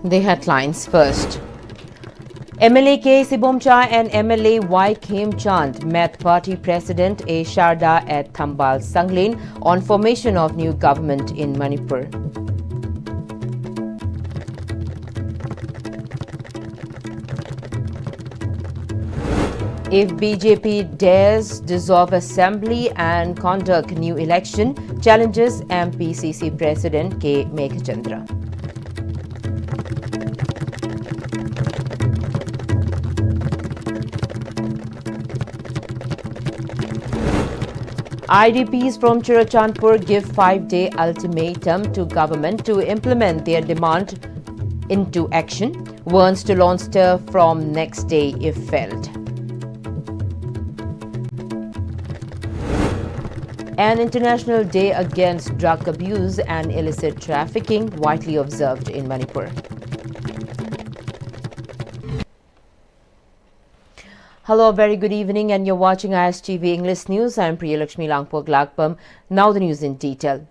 The headlines first. MLA K. Sibomcha and MLA Y. Khemchand met party president A. Sharda at Thambal Sanglen on formation of new government in Manipur. If BJP dares dissolve assembly and conduct new election, challenges MPCC President K. Meghachandra. IDPs from Churachandpur give 5-day ultimatum to government to implement their demand into action, warns to launch stir from next day if failed. An International Day Against Drug Abuse and Illicit Trafficking widely observed in Manipur. Hello, very good evening, and you're watching ISTV English News. I'm Priyalakshmi Langpok-Lakpam. Now the news in detail.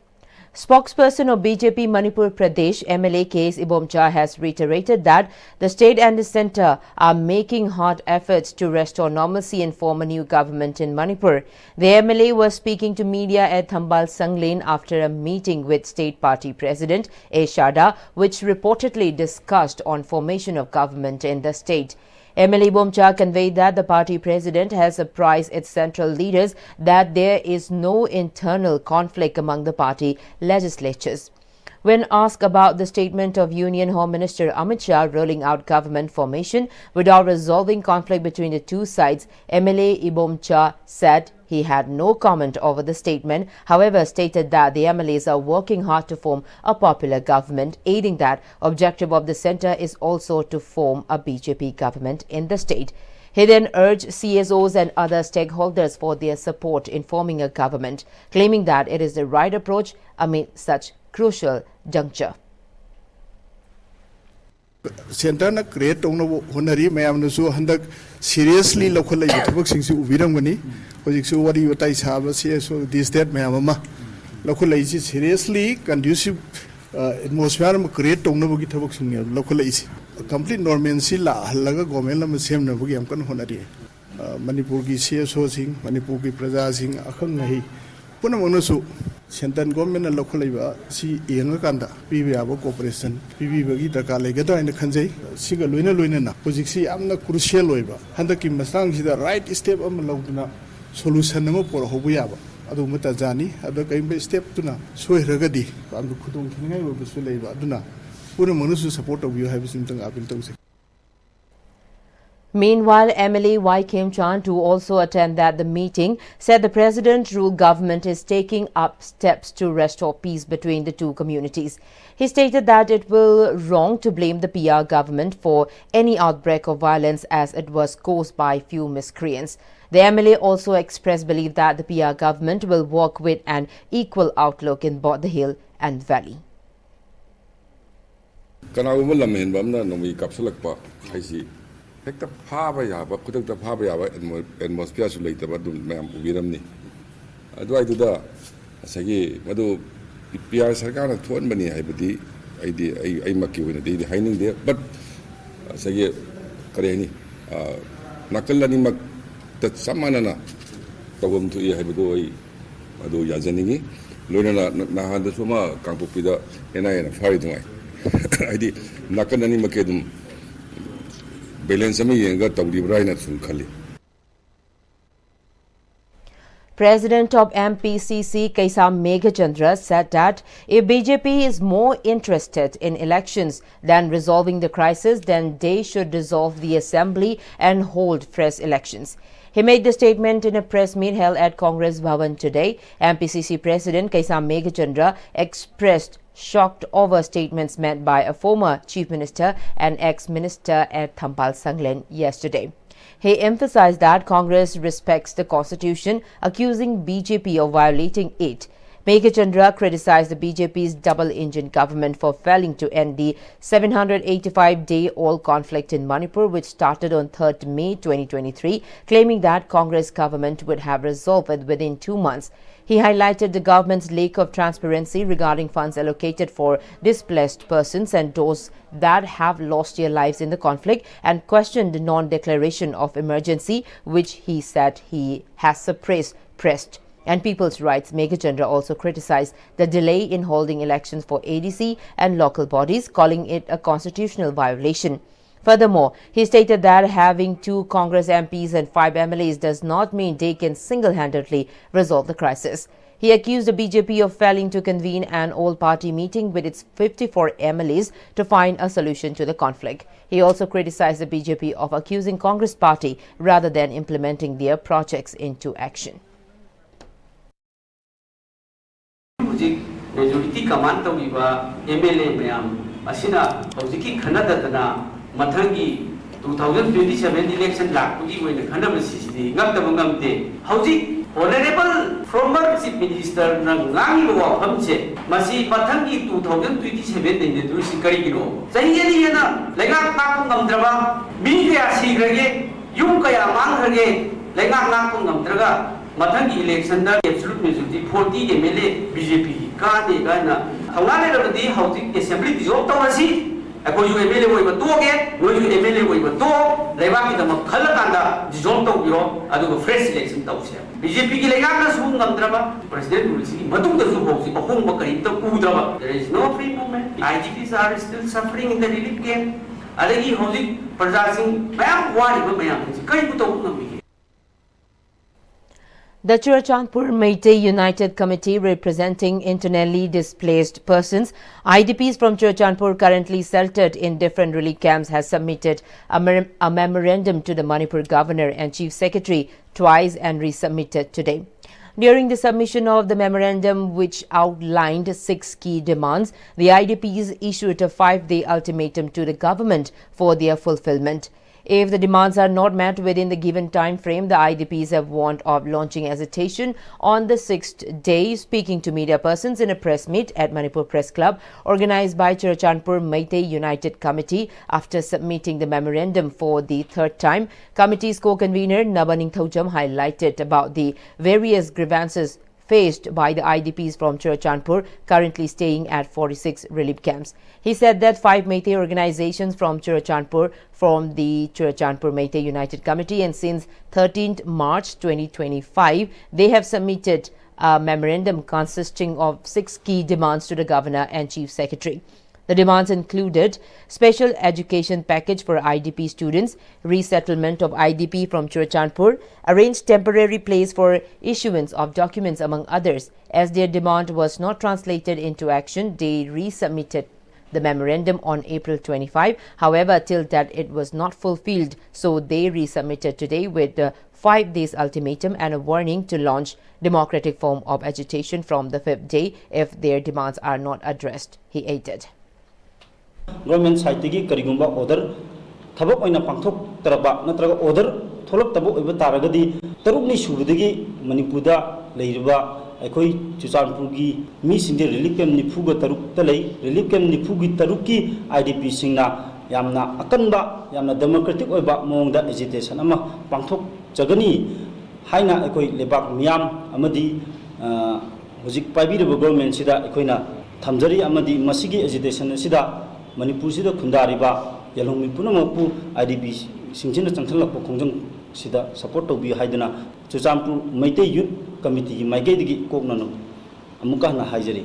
Spokesperson of BJP Manipur Pradesh, MLA K. Sibomcha, has reiterated that the state and the centre are making hard efforts to restore normalcy and form a new government in Manipur. The MLA was speaking to media at Thambal Sanglen after a meeting with State Party President A. Sharda, which reportedly discussed on formation of government in the state. MLA Bomcha conveyed that the party president has apprised its central leaders that there is no internal conflict among the party legislatures. When asked about the statement of Union Home Minister Amit Shah rolling out government formation without resolving conflict between the two sides, MLA Ibomcha said he had no comment over the statement, however stated that the MLAs are working hard to form a popular government, aiding that objective of the centre is also to form a BJP government in the state. He then urged CSOs and other stakeholders for their support in forming a government, claiming that it is the right approach amid such crucial juncture. Center na create tong na honari mayam na so handak seriously local lai thobak sing su ubiram gani hojik su wari utai sab se so this that mayam ma local lai seriously conducive atmosphere ma create tong na bogi thobak sing local lai complete normalcy la halaga government la sem na bogi am kan honari manipur gi CSO sing manipur gi praja sing akhang nahi punam na su Central government and local labor see young Kanda, PBA cooperation, PB Daka Legata and the Kanjay, Siga Luna Lunana, Pojixi, I'm the crucial labor, and the Kim Mastang is the right step of Malona solution for Hobuyaba, Adumata Zani, at the game step to now, so Ragadi, and the Kutum Kinga of the labor, Duna, put a monusu support of you have something up in Toxic. Meanwhile, MLA Y. Khemchand, who also attended the meeting, said the president-ruled government is taking up steps to restore peace between the two communities. He stated that it will wrong to blame the PR government for any outbreak of violence as it was caused by few miscreants. The MLA also expressed belief that the PR government will work with an equal outlook in both the hill and valley. Hekta phaba yaba kudakta phaba yaba atmosphere su leitaba dum mayam ubiramni adwai duda asagi madu PR sarkar na thon bani haibadi ai makki wina de haining de but asagi kare ni nakalani mak ta samana na tawam tu ye haibadu ai adu yajaningi loina na handa suma kangpupi da ena fari dungai aidi nakalani makedum President of MPCC K. Meghachandra said that if BJP is more interested in elections than resolving the crisis, then they should dissolve the assembly and hold fresh elections. He made the statement in a press meet held at Congress Bhavan today. MPCC President K. Meghachandra expressed shocked over statements made by a former Chief Minister and ex-minister at Thambal Sanglen yesterday. He emphasized that Congress respects the Constitution, accusing BJP of violating it. Megha Chandra criticized the BJP's double-engine government for failing to end the 785-day old conflict in Manipur, which started on 3rd May 2023, claiming that Congress government would have resolved it within 2 months. He highlighted the government's lack of transparency regarding funds allocated for displaced persons and those that have lost their lives in the conflict, and questioned the non-declaration of emergency, which he said he has suppressed. And people's rights, Megha Chandra also criticized the delay in holding elections for ADC and local bodies, calling it a constitutional violation. Furthermore, he stated that having 2 Congress MPs and 5 MLAs does not mean they can single-handedly resolve the crisis. He accused the BJP of failing to convene an all-party meeting with its 54 MLAs to find a solution to the conflict. He also criticized the BJP of accusing Congress party rather than implementing their projects into action. Majority command MLA mayam asina hojiki khanadadana mathangi 2027 election lakpugi wena khanabasidi ngamtaba ngamte hoji honorable former chief minister ngangi wafamse masi mathangi 2027 de dusi karigino sahi yana lenga nakku ngamdraba mi kaya sigrage yum kaya mangrage lenga nakku ngamdraga mathangi election da absolute majority 40 MLA BJP Kani Gana, Hawani of the housing assembly dissolved Tomasi, a co MLA with a dog, no MLA with a dog, Levaki the Makalakanda, dissolved Bureau, and a fresh election. BJP Gileganas, whom Namdraba, President will see, Matum the Zubosi, a home Makarita Udraba. There is no free movement. IGPs are still suffering in the relief game. Alegi housing, possessing, Bam, one, Mayam, The Churachandpur Meitei United Committee representing internally displaced persons, IDPs from Churachandpur currently sheltered in different relief camps, has submitted a memorandum to the Manipur Governor and Chief Secretary twice and resubmitted today. During the submission of the memorandum, which outlined 6 key demands, the IDPs issued a 5-day ultimatum to the government for their fulfillment. If the demands are not met within the given time frame, the IDPs have warned of launching agitation on the 6th day. Speaking to media persons in a press meet at Manipur Press Club organized by Churachandpur Meitei United Committee after submitting the memorandum for the 3rd time, committee's co-convener Nabaning Thojam highlighted about the various grievances faced by the IDPs from Churachandpur currently staying at 46 relief camps. He said that 5 Meitei organizations from Churachandpur formed the Churachandpur Meitei United Committee, and since 13th March 2025, they have submitted a memorandum consisting of 6 key demands to the Governor and Chief Secretary. The demands included special education package for IDP students, resettlement of IDP from Churachandpur, arranged temporary place for issuance of documents, among others. As their demand was not translated into action, they resubmitted the memorandum on April 25. However, till that it was not fulfilled, so they resubmitted today with a 5 days ultimatum and a warning to launch democratic form of agitation from the 5th day if their demands are not addressed, he added. Government side tigi karigumba order thabak oina pangthok taraba natraga order tholak tabo oiba taragadi tarukni surudagi Manipurda leiriba aikoi Churachandpurgi mi singde relief camp nifuga taruk talai relief camp nifugi taruki IDP singna yamna akanba yamna democratic oiba mongda agitation ama pangthok jagani haina aikoi lebak miyam amadi hojik paibiraba government sida aikoina thamjari amadi masigi agitation sida Manipur sida khundariba yalongmi punamapu IDP singchina changthalakpa khongjang sida support tobi haidana Churachandpur Meitei Youth Committee maigedigi koknano amuka na haijari.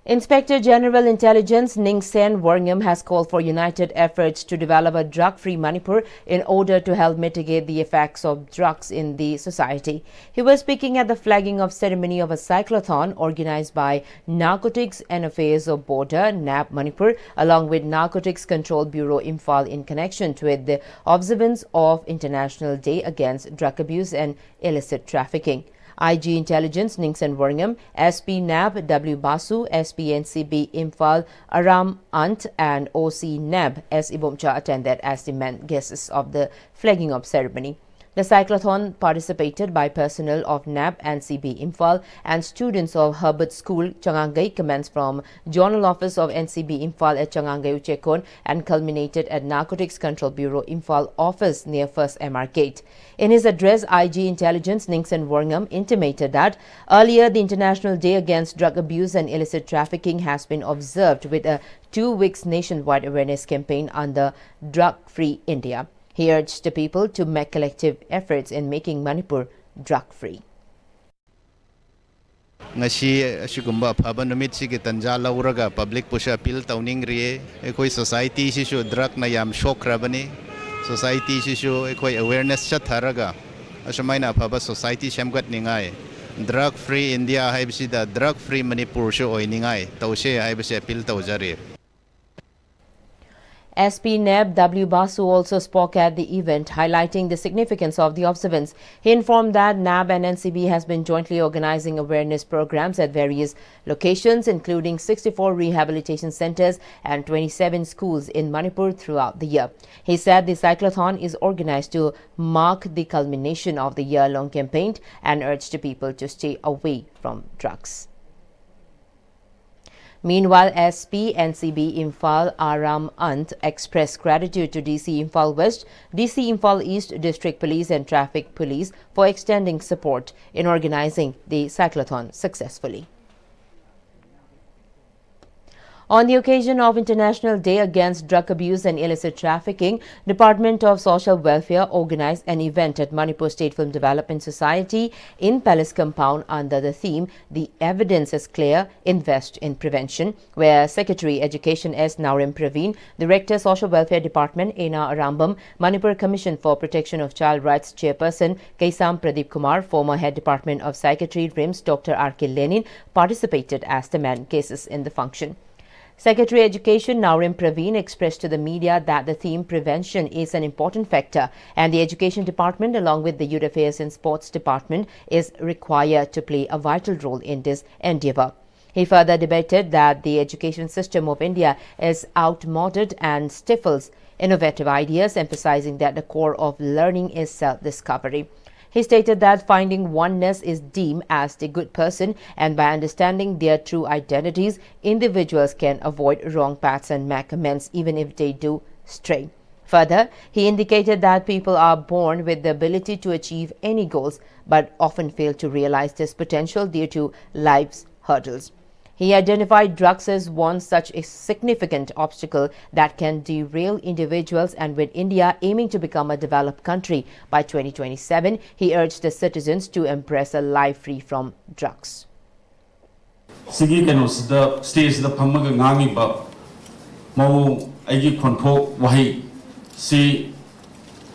Inspector General Intelligence Ningsen Warngam has called for united efforts to develop a drug-free Manipur in order to help mitigate the effects of drugs in the society. He was speaking at the flagging of ceremony of a cyclothon organized by Narcotics and Affairs of Border (NAB) Manipur along with Narcotics Control Bureau Imphal in connection with the observance of International Day Against Drug Abuse and Illicit Trafficking. IG Intelligence Ningsen Warngam, SP NAB W Basu, SP NCB Imphal Aram Ant and OC NAB S Ibomcha attended as the main guests of the flagging of ceremony. The cyclothon participated by personnel of NAB and NCB Imphal and students of Herbert School, Changangai, commenced from Zonal Office of NCB Imphal at Changangai Uchekon and culminated at Narcotics Control Bureau Imphal office near First MR Gate. In his address, IG Intelligence Ningson Worngam intimated that earlier the International Day Against Drug Abuse and Illicit Trafficking has been observed with a 2 weeks nationwide awareness campaign under Drug Free India. He urged the people to make collective efforts in making Manipur drug-free. ngasi asigumba phaba numit sigi tanja lauraga public pusha appeal tawning rie ekoi society si su drug na yam shock rabani society si su ekoi awareness chat tharaga asamaina phaba society semgat ningai drug free india haibsi da drug free manipur shu oiningai tawse haibse appeal tawjari. SP NEB W. Basu also spoke at the event, highlighting the significance of the observance. He informed that NAB and NCB has been jointly organizing awareness programs at various locations, including 64 rehabilitation centers and 27 schools in Manipur throughout the year. He said the cyclothon is organized to mark the culmination of the year-long campaign and urged the people to stay away from drugs. Meanwhile, SP NCB Imphal Aram Ant expressed gratitude to DC Imphal West, DC Imphal East District Police and Traffic Police for extending support in organizing the cyclothon successfully. On the occasion of International Day Against Drug Abuse and Illicit Trafficking, Department of Social Welfare organized an event at Manipur State Film Development Society in Palace Compound under the theme "The Evidence is Clear, Invest in Prevention," where Secretary Education S. Naurim Praveen, Director Social Welfare Department Ena Arambam, Manipur Commission for Protection of Child Rights Chairperson Kaisam Pradeep Kumar, former Head Department of Psychiatry RIMS Dr. R.K. Lenin participated as the main cases in the function. Secretary Education Naurim Praveen expressed to the media that the theme prevention is an important factor and the Education Department along with the Youth Affairs and Sports Department is required to play a vital role in this endeavor. He further debated that the education system of India is outmoded and stifles innovative ideas, emphasizing that the core of learning is self-discovery. He stated that finding oneness is deemed as the good person, and by understanding their true identities, individuals can avoid wrong paths and make amends even if they do stray. Further, he indicated that people are born with the ability to achieve any goals, but often fail to realize this potential due to life's hurdles. He identified drugs as one such a significant obstacle that can derail individuals, and with India aiming to become a developed country by 2027, he urged the citizens to embrace a life free from drugs. Sigi kenos the stage the pamaga ngangi ba mau aigi konthok wahi si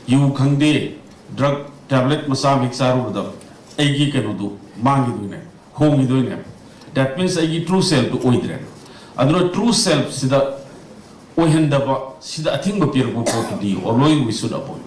you khangde drug tablet masa mixaru da aigi kenodu mangi duine hongi duine. That means I true self to oidre. Adro true self sida ohendaba sida ating mapirbo ko di oloy we should avoid.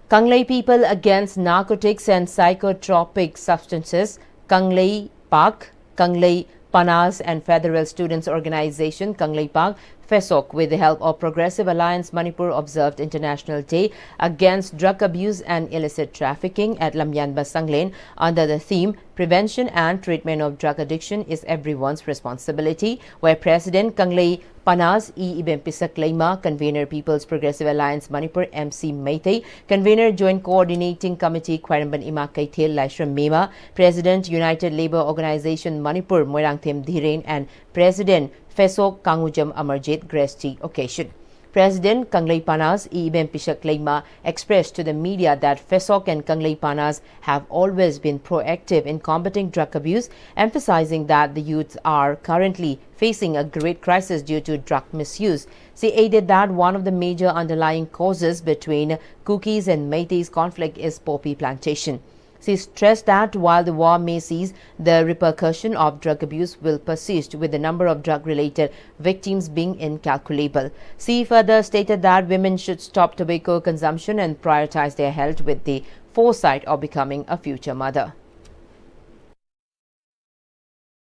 Kanglei People Against Narcotics and Psychotropic Substances, Kanglei Park, Kanglei Panas and Federal Students Organization, Kanglei Park, FESOC, with the help of Progressive Alliance Manipur, observed International Day Against Drug Abuse and Illicit Trafficking at Lamyan Basanglen under the theme Prevention and Treatment of Drug Addiction is Everyone's Responsibility, where President Kanglei Panas E. Pm-Istv Leima, Convener People's Progressive Alliance Manipur MC Meitei, Convener Joint Coordinating Committee Kwaramban Ima Kaithil Laishram Mema, President United Labour Organization Manipur Moirangthem Dhiren and President FESOC Kangujam Amarjit graced the occasion. President Kanglei Panas E. Pm-Istv Leima expressed to the media that FESOC and Kanglei Panas have always been proactive in combating drug abuse, emphasizing that the youths are currently facing a great crisis due to drug misuse. She added that one of the major underlying causes between Kukis and Meiteis conflict is poppy plantation. She stressed that while the war may cease, the repercussion of drug abuse will persist, with the number of drug-related victims being incalculable. She further stated that women should stop tobacco consumption and prioritize their health with the foresight of becoming a future mother.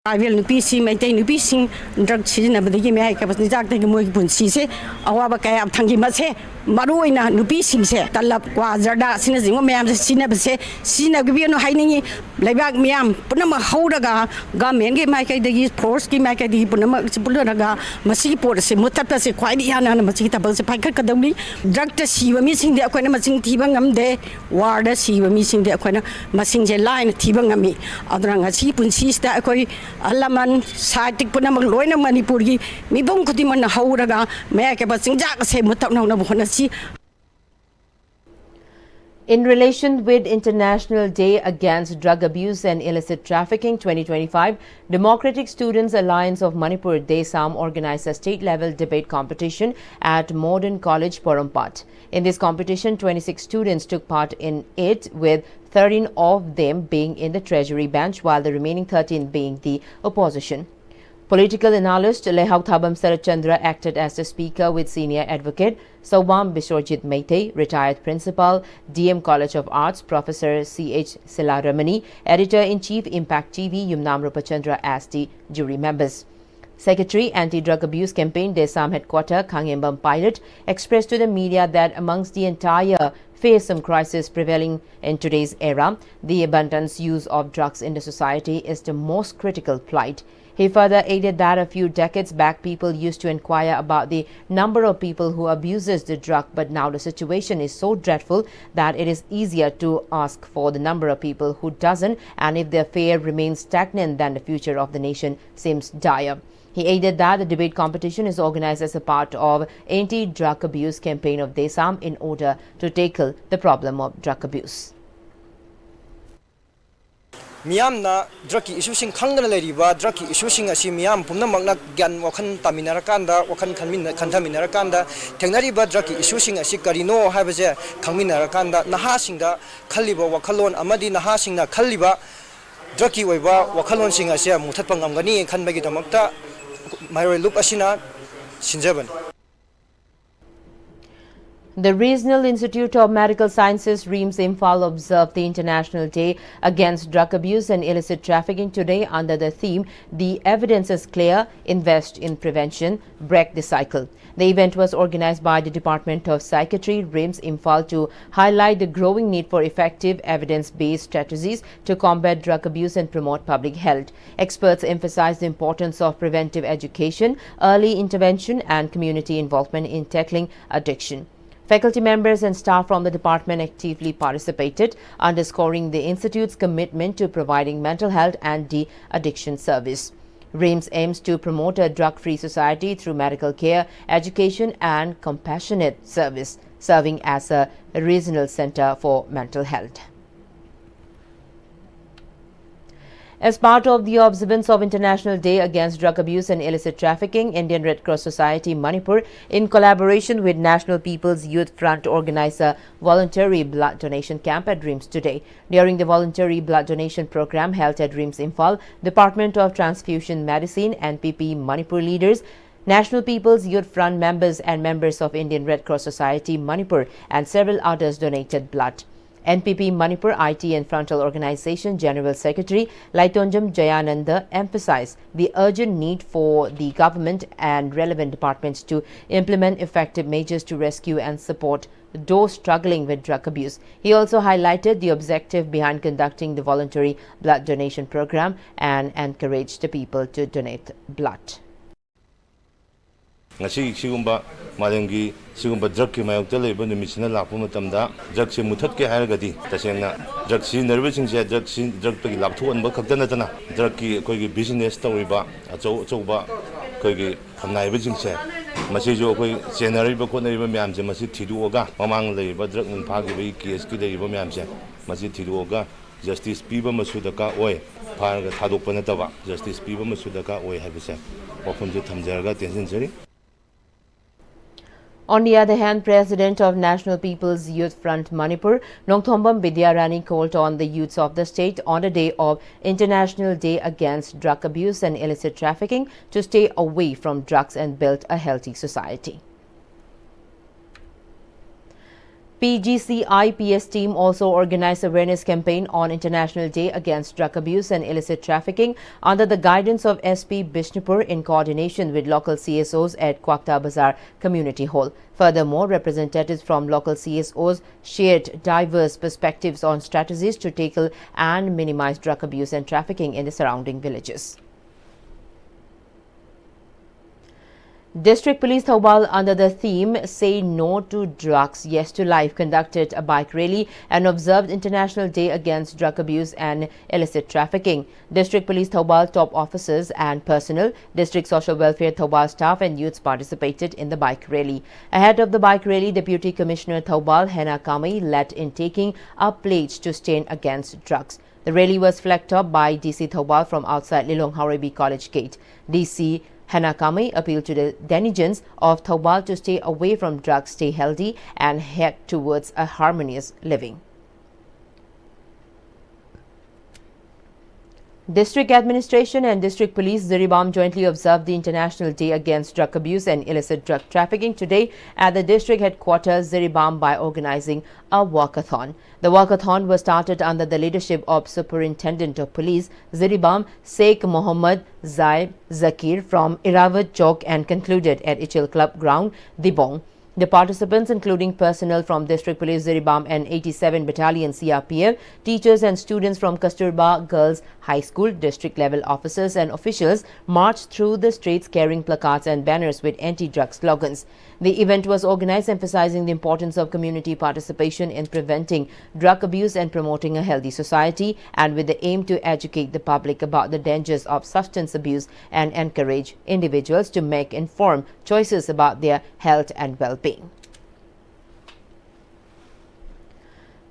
Tribal Nupisi, Maintain Nupisi, drug season of the Gimai Capacity, Moipun Awaba Kaya Tangimase, Maruina, Nupisi, Talap, Quazarda, Sinazim, Mam, Sinabase, Sinabiano Hiding, Labak Miam, Punama Hodaga, Gamen, Maka, the Porski, Maka, the Punama, Pulanaga, Masipur, Mutapasi, Quadiana, Masita, Pakadami, drug test, she were missing the Aquanamasing Tibangam de, Warda, she were missing the Aquana, Massing line, Tibangami, Adrang, Sipun sees the Aquai. Alaman Satik Punamang Loina Manipuri, Mibong Kutiman Hauraga, Make a Sinjak say Mutana Bonasi. In relation with International Day Against Drug Abuse and Illicit Trafficking 2025, Democratic Students Alliance of Manipur DESAM organized a state-level debate competition at Modern College, Porompat. In this competition, 26 students took part in it, with 13 of them being in the Treasury bench, while the remaining 13 being the opposition. Political analyst Lehaw Thabam Sarachandra acted as the speaker, with senior advocate Saubam Bishorjit Meitei, retired principal, DM College of Arts, Professor C.H. Silaramani, editor-in-chief Impact TV Yumnam Rupachandra as the jury members. Secretary Anti-Drug Abuse Campaign DESAM Headquarter Kangembam Pilot expressed to the media that amongst the entire fearsome crisis prevailing in today's era, the abundant use of drugs in the society is the most critical plight. He further added that a few decades back, people used to inquire about the number of people who abuses the drug, but now the situation is so dreadful that it is easier to ask for the number of people who doesn't, and if the affair remains stagnant, then the future of the nation seems dire. He added that the debate competition is organized as a part of anti-drug abuse campaign of DESAM in order to tackle the problem of drug abuse. Miamna drug issue sing khangna leriba drug issue sing asi miam pumna magna gyan wakhan taminarakanda wakhan khantaminarakanda thengnariba drug issue sing asi karino haibase khangminarakanda naha singda khalliba wakhalon amadi naha singna khalliba drug ki oiba wakhalon sing asi muthatpa ngamgani khanbagi damakta mairoi loop asina sinjaban. The Regional Institute of Medical Sciences, RIMS Imphal, observed the International Day Against Drug Abuse and Illicit Trafficking today under the theme, "The Evidence is Clear, Invest in Prevention, Break the Cycle." The event was organized by the Department of Psychiatry, RIMS Imphal, to highlight the growing need for effective evidence-based strategies to combat drug abuse and promote public health. Experts emphasized the importance of preventive education, early intervention, and community involvement in tackling addiction. Faculty members and staff from the department actively participated, underscoring the Institute's commitment to providing mental health and de-addiction service. RIMS aims to promote a drug-free society through medical care, education, and compassionate service, serving as a regional center for mental health. As part of the observance of International Day Against Drug Abuse and Illicit Trafficking, Indian Red Cross Society Manipur, in collaboration with National People's Youth Front, organized a voluntary blood donation camp at RIMS today. During the voluntary blood donation program held at RIMS Imphal, Department of Transfusion Medicine, NPP Manipur leaders, National People's Youth Front members and members of Indian Red Cross Society Manipur and several others donated blood. NPP Manipur IT and Frontal Organization General Secretary Laitonjam Jayananda emphasized the urgent need for the government and relevant departments to implement effective measures to rescue and support those struggling with drug abuse. He also highlighted the objective behind conducting the voluntary blood donation program and encouraged the people to donate blood. ngasi sigumba malengi sigumba drug ki mayok tele ba numisina lakpu matamda drug se muthat ke hairagadi tasengna drug si nervous se drug pe lapthu an ba khakdana tana drug ki koi gi business tawiba achouba koi gi phamnai ba jingse masi jo koi general ba ko nei ba myam je masi thiduoga mamang lei ba drug nun phagi ba case ki lei ba myam je masi thiduoga justice piba masudaka oi pharaga thadokpa na taba justice piba masudaka oi habise often je thamjaraga tension jari. On the other hand, President of National People's Youth Front Manipur, Nongthombam Bidyarani, called on the youths of the state on the day of International Day Against Drug Abuse and Illicit Trafficking to stay away from drugs and build a healthy society. PGCI-PS team also organized awareness campaign on International Day Against Drug Abuse and Illicit Trafficking under the guidance of SP Bishnupur in coordination with local CSOs at Kwakta Bazaar Community Hall. Furthermore, representatives from local CSOs shared diverse perspectives on strategies to tackle and minimize drug abuse and trafficking in the surrounding villages. District Police Thobal, under the theme Say No to Drugs, Yes to Life, conducted a bike rally and observed International Day Against Drug Abuse and Illicit Trafficking. District Police Thobal top officers and personnel, District Social Welfare Thobal staff and youths participated in the bike rally. Ahead of the bike rally, Deputy Commissioner Thobal, Hena Kamai, led in taking a pledge to stand against drugs. The rally was flagged up by DC Thobal from outside Lilong Haurabi College Gate. DC Hena Kamai appealed to the denizens of Thobal to stay away from drugs, stay healthy and head towards a harmonious living. District Administration and District Police Ziribam jointly observed the International Day Against Drug Abuse and Illicit Drug Trafficking today at the district headquarters Ziribam by organizing a walkathon. The walkathon was started under the leadership of Superintendent of Police Ziribam Sheikh Mohammad Zaid Zakir from Irawat Chowk and concluded at Ichil Club Ground, Dibong. The participants, including personnel from District Police Ziribam and 87 Battalion CRPF, teachers and students from Kasturba Girls High School, district level officers and officials, marched through the streets carrying placards and banners with anti-drug slogans. The event was organized emphasizing the importance of community participation in preventing drug abuse and promoting a healthy society, and with the aim to educate the public about the dangers of substance abuse and encourage individuals to make informed choices about their health and well-being.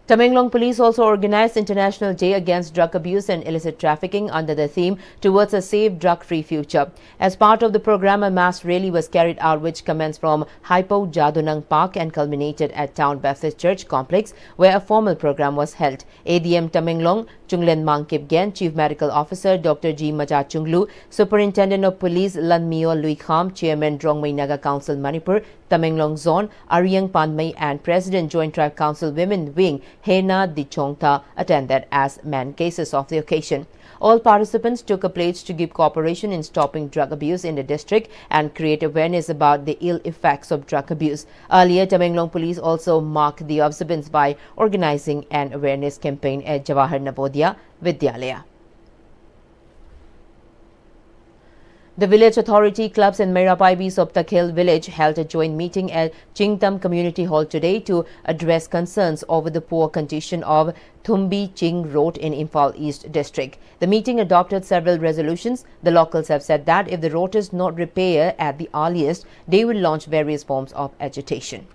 Tamenglong Police also organized International Day Against Drug Abuse and Illicit Trafficking under the theme Towards a Safe Drug-Free Future. As part of the program, a mass rally was carried out which commenced from Hypo Jadunang Park and culminated at Town Baptist Church Complex, where a formal program was held. ADM Tamenglong Chunglen Mangkip Gen, Chief Medical Officer Dr. G. Maja Chunglu, Superintendent of Police Lanmio Lui Kham, Chairman Drongmei Naga Council Manipur, Tamenglong Zone, Ariang Panmei and President Joint Tribe Council Women Wing Hena Dichongta attended as main cases of the occasion. All participants took a pledge to give cooperation in stopping drug abuse in the district and create awareness about the ill effects of drug abuse. Earlier, Tamenglong Police also marked the observance by organizing an awareness campaign at Jawahar Navodaya Vidyalaya. The village authority clubs in Meirapai Soptakhel village held a joint meeting at Chingtam Community Hall today to address concerns over the poor condition of Thumbi Ching Road in Imphal East District. The meeting adopted several resolutions. The locals have said that if the road is not repaired at the earliest, they will launch various forms of agitation.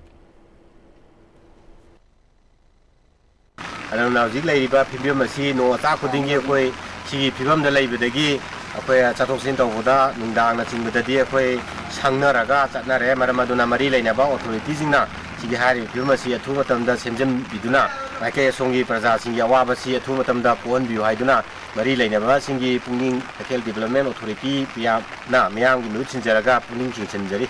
ꯑꯩꯈꯣꯏ ꯆꯠꯊꯣꯛ ꯆꯠꯁꯤꯟ ꯇꯧꯕꯗ ꯅꯨꯡꯗꯥꯡꯅ ꯆꯤꯡꯕꯗꯗꯤ ꯑꯩꯈꯣꯏ ꯁꯪꯅꯔꯒ ꯆꯠꯅꯔꯦ ꯃꯔꯝ ꯑꯗꯨꯅ ꯃꯔꯤ ꯂꯩꯅꯕ ꯑꯣꯊꯣꯔꯤꯇꯤꯁꯤꯡꯅ ꯁꯤꯒꯤ ꯍꯥꯏꯔꯤꯕ ꯐꯤꯕꯝ ꯑꯁꯤ ꯑꯊꯨꯕ ꯃꯇꯝꯗ ꯁꯦꯝꯖꯤꯟꯕꯤꯗꯨꯅ ꯃꯥꯏꯀꯩ ꯑꯁꯣꯝꯒꯤ ꯄ꯭ꯔꯖꯥꯁꯤꯡꯒꯤ ꯑꯋꯥꯕꯁꯤ ꯑꯊꯨꯕ ꯃꯇꯝꯗ ꯀꯣꯛꯍꯟꯕꯤꯌꯨ ꯍꯥꯏꯗꯨꯅ ꯃꯔꯤ ꯂꯩꯅꯕꯁꯤꯡꯒꯤ ꯄꯨꯛꯅꯤꯡ ꯇꯈꯦꯜ ꯗꯤꯕꯦꯂꯞꯃꯦꯟ ꯑꯣꯊꯣꯔꯤꯇꯤ ꯃꯤꯌꯥꯝꯒꯤ ꯃꯤꯍꯨꯠ ꯁꯤꯟꯖꯔꯒ ꯄꯨꯛꯅꯤꯡ ꯆꯤꯡꯁꯤꯟꯖꯔꯤ.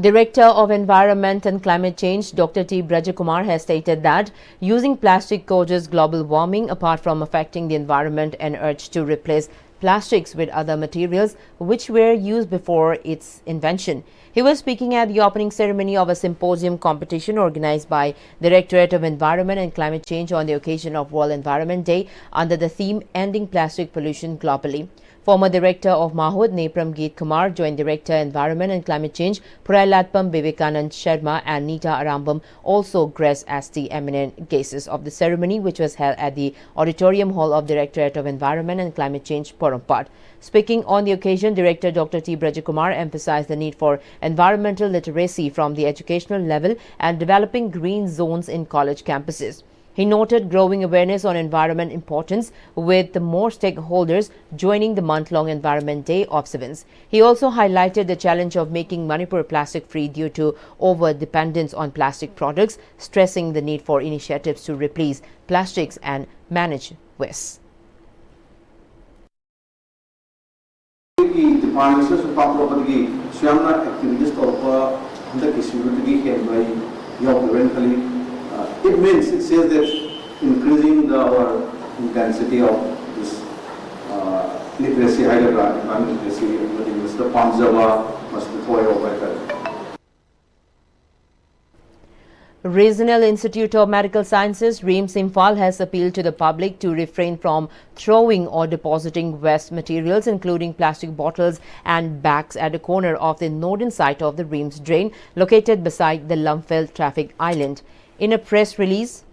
Director of Environment and Climate Change, Dr. T. Brajakumar, has stated that using plastic causes global warming apart from affecting the environment and urged to replace plastics with other materials which were used before its invention. He was speaking at the opening ceremony of a symposium competition organized by Directorate of Environment and Climate Change on the occasion of World Environment Day under the theme Ending Plastic Pollution Globally. Former Director of Mahud, Nepram Geet Kumar, Joint Director Environment and Climate Change, Purailatpam Vivekanand Sharma and Nita Arambam also graced as the eminent guests of the ceremony, which was held at the Auditorium Hall of Directorate of Environment and Climate Change, Porompat. Speaking on the occasion, Director Dr. T. Brajakumar emphasized the need for environmental literacy from the educational level and developing green zones in college campuses. He noted growing awareness on environment importance with more stakeholders joining the month-long Environment Day observance. He also highlighted the challenge of making Manipur plastic-free due to over-dependence on plastic products, stressing the need for initiatives to replace plastics and manage waste. parenthally. It says that increasing our intensity of this literacy, higher literacy, the observer must be better. Regional Institute of Medical Sciences, RIMS Imphal, has appealed to the public to refrain from throwing or depositing waste materials, including plastic bottles and bags, at the corner of the northern side of the RIMS drain, located beside the Lumfeld traffic island. In a press release,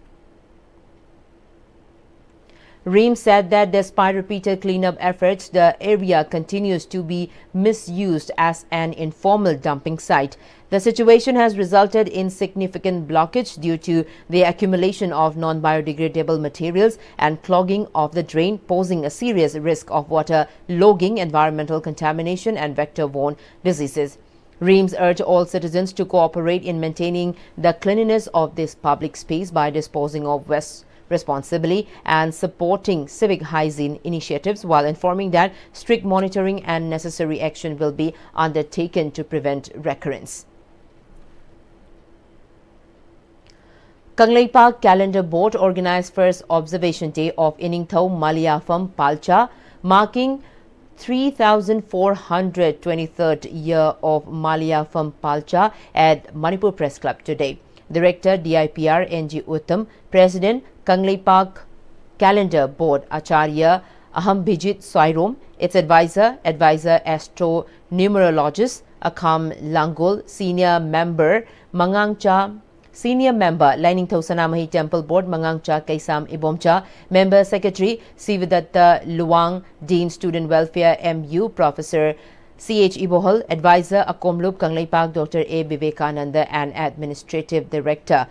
RIMS said that despite repeated cleanup efforts, the area continues to be misused as an informal dumping site. The situation has resulted in significant blockage due to the accumulation of non-biodegradable materials and clogging of the drain, posing a serious risk of water logging, environmental contamination and vector-borne diseases. RIMS urge all citizens to cooperate in maintaining the cleanliness of this public space by disposing of waste responsibly and supporting civic hygiene initiatives, while informing that strict monitoring and necessary action will be undertaken to prevent recurrence. Kangleipak Calendar Board organized first observation day of Iningthau Maliafam Palcha, marking 3,423rd year of Maliafam Palcha at Manipur Press Club today. Director DIPR NG Uttam, President Kangleipak Calendar Board Acharya Ahambijit Swairom, its advisor astronumerologist Akam Langul, Senior Member Lainingthau Sanamahi Temple Board Mangangcha Kaisam Ibomcha, Member Secretary Sividatta Luang, Dean Student Welfare MU Professor CH Ibohal, Advisor Akomlup Kangleipak Dr. A. Vivekananda, and Administrative Director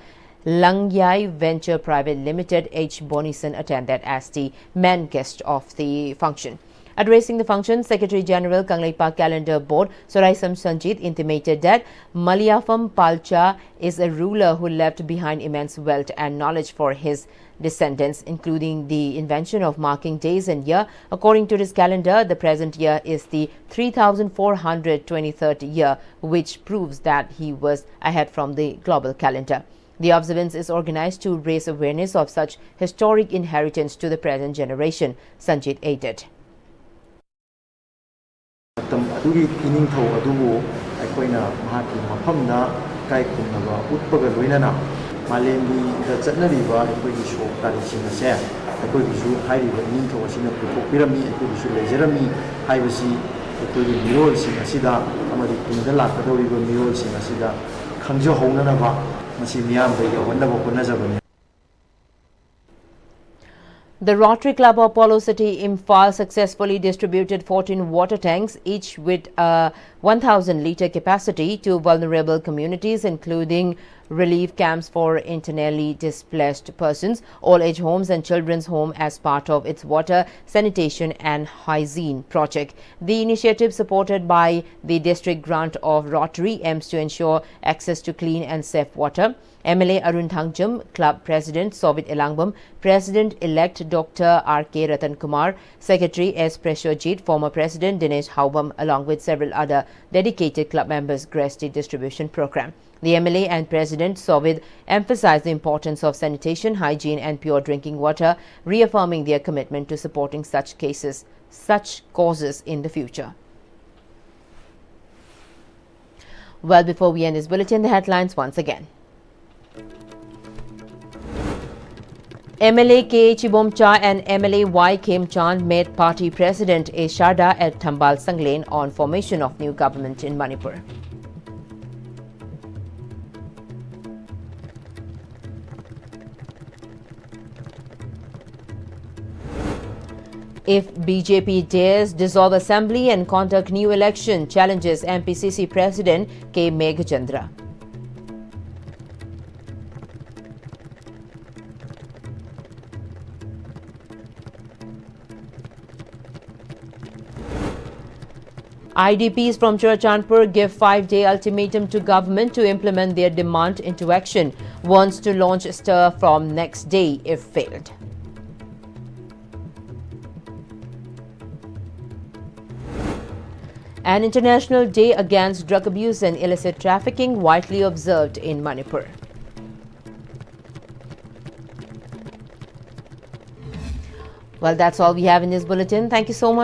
Langyai Venture Private Limited H. Bonison attended as the main guest of the function. Addressing the function, Secretary General Kangleipak Calendar Board Soraisam Sanjit intimated that Maliafam Palcha is a ruler who left behind immense wealth and knowledge for his descendants, including the invention of marking days and year. According to his calendar, the present year is the 3,423rd year, which proves that he was ahead from the global calendar. The observance is organized to raise awareness of such historic inheritance to the present generation, Sanjit added. The Rotary Club of Polo City, Imphal, successfully distributed 14 water tanks, each with a 1,000-litre capacity, to vulnerable communities, including relief camps for internally displaced persons, old-age homes and children's home, as part of its water, sanitation and hygiene project. The initiative, supported by the district grant of Rotary, aims to ensure access to clean and safe water. MLA Arun Thangjam, Club President Sovit Elangbam, President-elect Dr. R.K. Ratan Kumar, Secretary S. Preshojit, former President Dinesh Haubam, along with several other dedicated club members, graced the distribution program. The MLA and President Sovit emphasized the importance of sanitation, hygiene and pure drinking water, reaffirming their commitment to supporting such causes in the future. Well, before we end this bulletin, the headlines once again. MLA K. Chibomcha and MLA Y. Kim Chand met Party President A. Sharda at Thambal Sanglen on formation of new government in Manipur. If BJP dares dissolve assembly and conduct new election, challenges MPCC President K. Meghchandra. IDPs from Churachandpur give 5-day ultimatum to government to implement their demand into action. Wants to launch stir from next day if failed. An International Day Against Drug Abuse and Illicit Trafficking widely observed in Manipur. Well, that's all we have in this bulletin. Thank you so much.